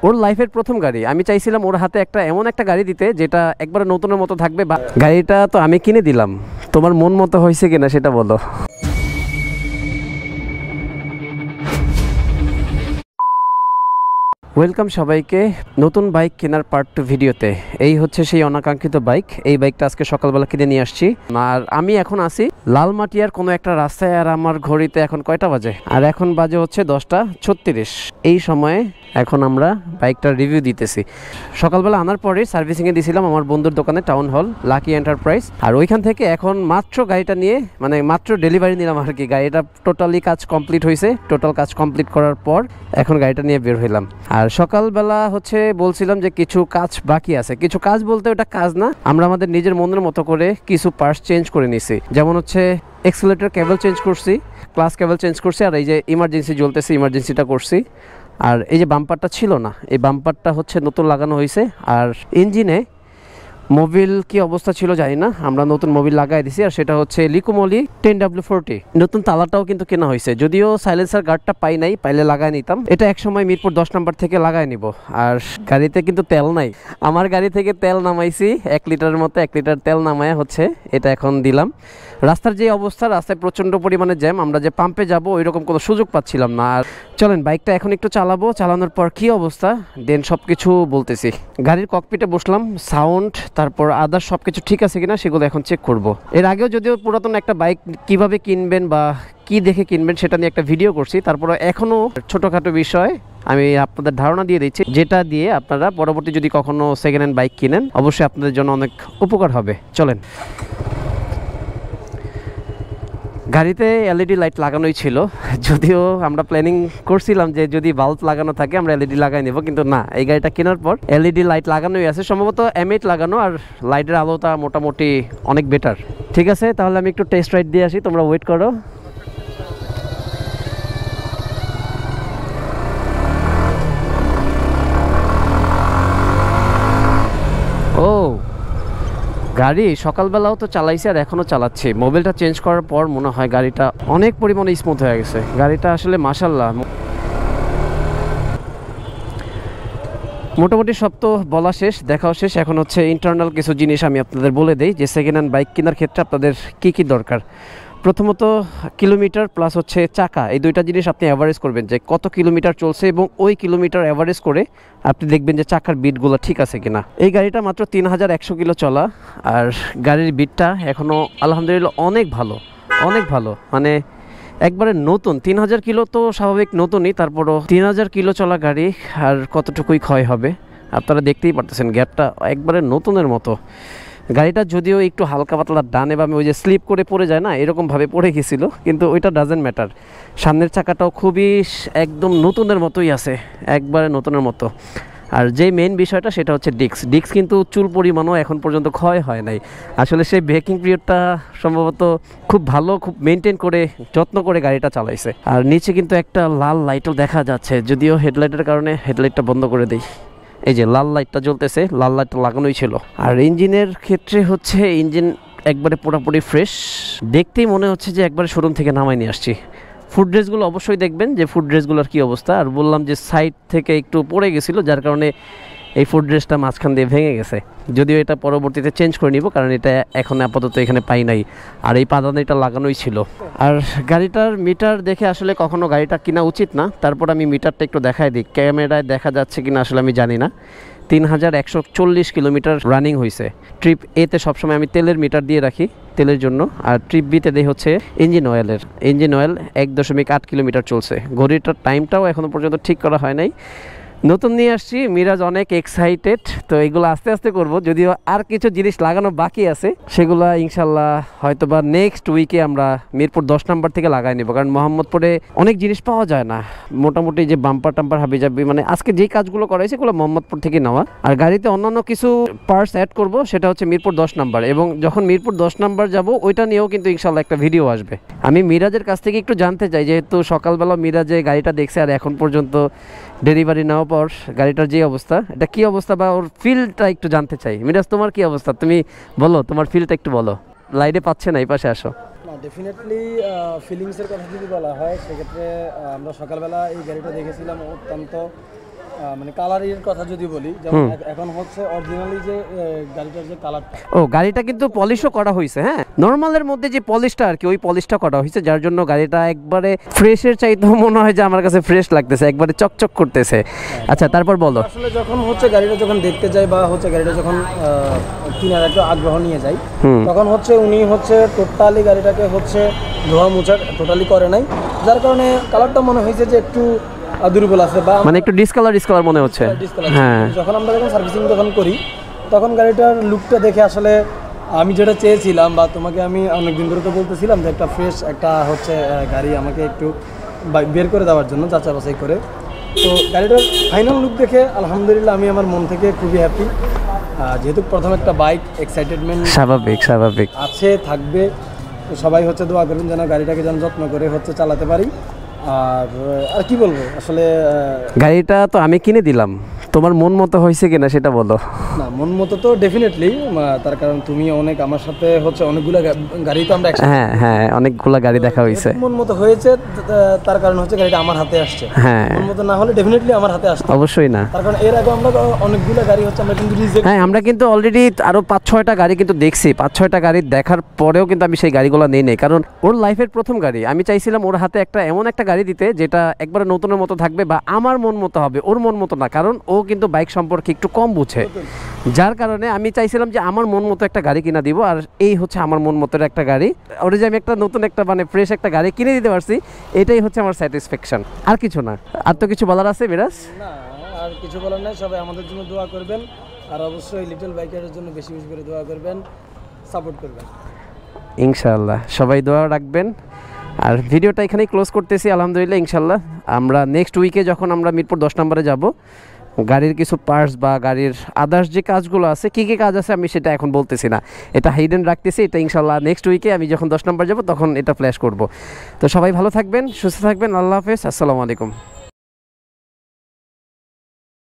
ওর লাইফের প্রথম গাড়ি। আমি চাইছিলাম ওর হাতে এমন একটা গাড়ি দিতে যেটা একবারে নতুনের মতো থাকবে। গাড়িটা তো আমি কিনে দিলাম, তোমার মন মতো হয়েছে কিনা সেটা বলো। ওয়েলকাম সবাইকে নতুন বাইক কেনার পার্ট 2 ভিডিওতে। এই হচ্ছে সেই অনাকাঙ্ক্ষিত বাইক। এই বাইকটা আজকে সকালবেলা কিনে নিয়ে আসছি। আর আমি এখন আছি লালমাটিয়ার কোনো একটা রাস্তায়। আর আমার ঘড়িতে এখন কয়টা বাজে? আর এখন বাজে হচ্ছে 10:36। এই সময়ে এখন আমরা বাইকটার রিভিউ দিতেছি। সকালবেলা আনার পরে সার্ভিসিংয়ে দিয়েছিলাম আমার বন্ধুর দোকানে, টাউন হল লাকি এন্টারপ্রাইজ। আর ওইখান থেকে এখন মাত্র গাড়িটা নিয়ে মাত্র ডেলিভারি নিলাম আর কি। গাড়িটা টোটালি কাজ কমপ্লিট হয়েছে। টোটাল কাজ কমপ্লিট করার পর এখন গাড়িটা নিয়ে বের হইলাম। আর সকালবেলা বলছিলাম যে কিছু কাজ বাকি আছে। কিছু কাজ বলতে ওটা কাজ না, আমরা আমাদের নিজের মনের মতো করে কিছু পার্টস চেঞ্জ করে নিছি। যেমন এক্সেলেটর কেবল চেঞ্জ করছি, ক্লাস কেবল চেঞ্জ করছি, আর এই যে ইমার্জেন্সি জ্বলতেছে ইমার্জেন্সিটা করছি। আর এই যে বাম্পারটা ছিল না, এই বাম্পারটা নতুন লাগানো হয়েছে। আর ইঞ্জিনে মোবিল কি অবস্থা ছিল জানি না, আমরা নতুন মোবিল লাগাই দিছি। আর সেটা হচ্ছে লিকুমলি 10W40। নতুন তালাটাও কিন্তু কেনা হয়েছে, যদিও সাইলেন্সার গার্ডটা পাই নাই, পাইলে লাগাই নিতাম। এটা একসময় মিরপুর 10 নম্বর থেকে লাগাই নিব। আর গাড়িতে কিন্তু তেল নাই, আমার গাড়ি থেকে তেল নামাইছি 1 লিটারের মতো। 1 লিটার তেল নামায় এটা এখন দিলাম। রাস্তার যে অবস্থা, রাস্তায় প্রচণ্ড পরিমাণে জ্যাম, আমরা যে পাম্পে যাব ওইরকম কোনো সুযোগ পাচ্ছিলাম না। আর চলেন বাইকটা এখন একটু চালাবো, চালানোর পর কি অবস্থা দেন সব কিছু বলতেছি। গাড়ির ককপিটে বসলাম, সাউন্ড তারপর আদার সব কিছু ঠিক আছে কিনা সেগুলো এখন চেক করব। এর আগেও যদিও পুরাতন একটা বাইক কিভাবে কিনবেন বা কি দেখে কিনবেন সেটা নিয়ে একটা ভিডিও করছি, তারপরে এখনও ছোটোখাটো বিষয় আমি আপনাদের ধারণা দিয়ে দিচ্ছি, যেটা দিয়ে আপনারা পরবর্তী যদি কখনো সেকেন্ড হ্যান্ড বাইক কিনেন অবশ্যই আপনাদের জন্য অনেক উপকার হবে। চলেন। গাড়িতে এলইডি লাইট লাগানোই ছিল, যদিও আমরা প্ল্যানিং করছিলাম যে যদি বাল্ব লাগানো থাকে আমরা এলইডি লাগাই নেব, কিন্তু না, এই গাড়িটা কেনার পর এলইডি লাইট লাগানোই আছে, সম্ভবত M8 লাগানো। আর লাইটের আলোটা মোটামুটি অনেক বেটার। ঠিক আছে, তাহলে আমি একটু টেস্ট রাইড দিয়ে আসি, তোমরা ওয়েট করো। ও গাড়ি সকালবেলাও তো চালাইছি আর এখনও চালাচ্ছি। মোবিলটা চেঞ্জ করার পর মনে হয় গাড়িটা অনেক পরিমাণে স্মুথ হয়ে গেছে। গাড়িটা আসলে মাশাআল্লাহ। মোটামুটি সব তো বলা শেষ, দেখাও শেষ। এখন ইন্টারনাল কিছু জিনিস আমি আপনাদের বলে দেই যে সেকেন্ড হ্যান্ড বাইক কেনার ক্ষেত্রে আপনাদের কী কী দরকার। প্রথমত কিলোমিটার প্লাস চাকা, এই দুইটা জিনিস আপনি অ্যাভারেজ করবেন যে কত কিলোমিটার চলছে, এবং ওই কিলোমিটার অ্যাভারেজ করে আপনি দেখবেন যে চাকার বিটগুলো ঠিক আছে কিনা। এই গাড়িটা মাত্র 3100 কিলো চলা, আর গাড়ির বিটটা এখনও আলহামদুলিল্লাহ অনেক ভালো, অনেক ভালো। একবারে নতুন। 3000 কিলো তো স্বাভাবিক নতুনই, তারপরও 3000 কিলো চলা গাড়ি আর কতটুকুই ক্ষয় হবে আপনারা দেখতেই পারতেছেন। গ্যাপটা একবারে নতুনের মতো। গাড়িটা যদিও একটু হালকা পাতলা ডানে বামে ওই যে স্লিপ করে পড়ে যায় না, এরকমভাবে পড়ে গেছিলো, কিন্তু ওইটা ডাজেন্ট ম্যাটার। সামনের চাকাটাও খুবই একদম নতুনের মতোই আছে, একবারে নতুনের মতো। আর যে মেইন বিষয়টা সেটা হচ্ছে ডিস্ক কিন্তু চুল পরিমাণও এখন পর্যন্ত ক্ষয় হয় নাই। আসলে সেই ব্রেকিং পিরিয়ডটা সম্ভবত খুব ভালো, খুব মেনটেন করে যত্ন করে গাড়িটা চালাইছে। আর নিচে কিন্তু একটা লাল লাইটও দেখা যাচ্ছে, যদিও হেডলাইটের কারণে হেডলাইটটা বন্ধ করে দেই। এই যে লাল লাইটটা জ্বলতেছে, লাল লাইটটা লাগানোই ছিল। আর ইঞ্জিনের ক্ষেত্রে ইঞ্জিন একবারে পুরোপুরি ফ্রেশ, দেখতেই মনে হচ্ছে যে একবারে শোরুম থেকে নামাই নিয়ে আসছি। ফুড ড্রেসগুলো অবশ্যই দেখবেন যে ফুড ড্রেসগুলোর কী অবস্থা। আর বললাম যে সাইড থেকে একটু পড়ে গেছিলো, যার কারণে এই ফুড ড্রেসটা মাঝখান দিয়ে ভেঙে গেছে। যদিও এটা পরবর্তীতে চেঞ্জ করে নিব, কারণ এটা এখন আপাতত এখানে পাই নাই। আর এই পাদানিটা লাগানোই ছিল। আর গাড়িটার মিটার দেখে আসলে কখনো গাড়িটা কিনা উচিত না, তারপর আমি মিটারটা একটু দেখাই দিই। ক্যামেরায় দেখা যাচ্ছে কিনা আসলে আমি জানি না। 3140 কিলোমিটার রানিং হয়েছে। ট্রিপ এতে সবসময় আমি তেলের মিটার দিয়ে রাখি তেলের জন্য, আর ট্রিপ বিতে দেই ইঞ্জিন অয়েলের। ইঞ্জিন অয়েল 1.8 কিলোমিটার চলছে। ঘড়িটার টাইমটাও এখনও পর্যন্ত ঠিক করা হয় নাই, নতুন নিয়ে আসছি। মিরাজ অনেক এক্সাইটেড, তো এগুলো আস্তে আস্তে করব। যদিও আর কিছু জিনিস লাগানো বাকি আছে, সেগুলো ইনশাল্লাহ হয়তোবা নেক্সট উইকে আমরা মিরপুর 10 নম্বর থেকে লাগাই নেব, কারণ মোহাম্মদপুরে অনেক জিনিস পাওয়া যায় না। মোটামুটি যে বাম্পার টাম্পার হাবিজাবি আজকে যেই কাজগুলো করাইছে এগুলো মোহাম্মদপুর থেকে নেওয়া। আর গাড়িতে অন্যান্য কিছু পার্টস অ্যাড করব, সেটা মিরপুর 10 নম্বর। এবং যখন মিরপুর 10 নম্বর যাব ওইটা নিয়েও কিন্তু ইনশাল্লাহ একটা ভিডিও আসবে। আমি মিরাজের কাছ থেকে একটু জানতে চাই, যেহেতু সকালবেলা মিরাজে গাড়িটা দেখছে আর এখন পর্যন্ত ডেলিভারি নেওয়ার পর গাড়িটার যে অবস্থা, এটা কি অবস্থা বা ওর ফিলটা একটু জানতে চাই। মিরাজ, তোমার কি অবস্থা, তুমি বলো, তোমার ফিলটা একটু বলো। লাইটে পাচ্ছে না, এই পাশে আসো। না, ডেফিনেটলি ফিলিংসের কথা যদি বলা হয় সেক্ষেত্রে আমরা সকালবেলা এই গাড়িটা দেখেছিলাম, অত্যন্ত মানে কালারের কথা যদি বলি, যেমন এখন হচ্ছে অরিজিনালি যে গাড়িটার যে কালারটা, ও গাড়িটা কিন্তু পলিশও করা হয়েছে, হ্যাঁ নর্মালের মধ্যে যে পলিশটা আর কি, ওই পলিশটা করা হয়েছে, যার জন্য গাড়িটা একবারে ফ্রেশের চাইতেও মনে হয় যে আমার কাছে ফ্রেশ লাগতেছে, একবারে চকচক করতেছে। আচ্ছা তারপর বলো। আসলে যখন হচ্ছে গাড়িটা যখন দেখতে যাই বা হচ্ছে গাড়িটা যখন কেনার একটা আগ্রহ নিয়ে যাই, তখন হচ্ছে উনি হচ্ছে টোটালি গাড়িটাকে হচ্ছে ধোয়া মোছা টোটালি করে নাই, যার কারণে কালারটা মনে হয়েছে যে একটু দুর্বল আছে বা মানে একটু ডিসকালার মনে হচ্ছে। হ্যাঁ, যখন আমরা যখন সার্ভিসিং যখন করি তখন গাড়িটার লুকটা দেখে আসলে আমি যেটা চেয়েছিলাম বা তোমাকে আমি অনেকদিন ধরে তো বলতেছিলাম যে একটা ফ্রেশ একটা হচ্ছে গাড়ি আমাকে একটু বের করে দেওয়ার জন্য যাচাই বাছাই করে, তো গাড়িটার ফাইনাল লুক দেখে আলহামদুলিল্লাহ আমি আমার মন থেকে খুবই হ্যাপি। যেহেতু প্রথম একটা বাইক, এক্সাইটেডমেন্ট স্বাভাবিক আছে, থাকবে। তো সবাই হচ্ছে দোয়া করবেন যেন গাড়িটাকে যেন যত্ন করে হচ্ছে চালাতে পারি। আর কি বলবো আসলে, গাড়িটা তো আমি কিনে দিলাম, তোমার মন মতো হয়েছে কিনা সেটা বলো। না মন মতো তো ডেফিনেটলি, তার কারণ তুমি অনেক আমার সাথে হচ্ছে অনেকগুলো গাড়ি তো আমরা হ্যাঁ অনেকগুলা গাড়ি দেখা হয়েছে, মন মতো হয়েছে, তার কারণ হচ্ছে গাড়িটা আমার হাতে আসছে। হ্যাঁ মন মতো না হলে ডেফিনেটলি আমার হাতে আসছে অবশ্যই না, তার কারণ এর আগে আমরা অনেকগুলো গাড়ি হচ্ছে আমরা কিন্তু রিজেক্ট, হ্যাঁ আমরা কিন্তু অলরেডি আরো 5-6টা গাড়ি কিন্তু দেখছি, 5-6টা গাড়ি দেখার পরেও কিন্তু আমি সেই গাড়িগুলো নেই, কারণ ওর লাইফের প্রথম গাড়ি, আমি চাইছিলাম ওর হাতে একটা এমন একটা গাড়ি দিতে যেটা একবারে নতুনের মতো থাকবে বা আমার মন মতো হবে, ওর মন মতো না, কারণ ও কিন্তু বাইক সম্পর্কে একটু কম বুঝে, যার কারণে আমি চাইছিলাম যে আমার মন মতো একটা গাড়ি কিনা দিব, আর এই হচ্ছে আমার মন মতো একটা গাড়ি, ওর যে আমি একটা নতুন একটা মানে ফ্রেশ একটা গাড়ি কিনে দিতে পারছি, এটাই হচ্ছে আমার স্যাটিসফ্যাকশন, আর কিছু না। আর তো কিছু বলার আছে মিরাজ? না আর কিছু বলার নাই, সবাই আমাদের জন্য দোয়া করবেন, আর অবশ্যই লিটল বাইকারের জন্য বেশি বেশি করে দোয়া করবেন, সাপোর্ট করবেন ইনশাআল্লাহ। সবাই দোয়া রাখবেন, আর ভিডিওটা এখানেই ক্লোজ করতেছি। আলহামদুলিল্লাহ ইনশাআল্লাহ আমরা নেক্সট উইকে যখন আমরা মিরপুর 10 নম্বরে যাব, গাড়ির কিছু পার্টস বা গাড়ির আদার্স যে কাজগুলো আছে, কী কী কাজ আছে আমি সেটা এখন বলতেছি না, এটা হাইডেন রাখতেছি, এটা ইনশাআল্লাহ নেক্সট উইকে আমি যখন 10 নম্বর যাব তখন এটা ফ্ল্যাশ করব। তো সবাই ভালো থাকবেন, সুস্থ থাকবেন, আল্লাহ হাফেজ, আসসালামু আলাইকুম।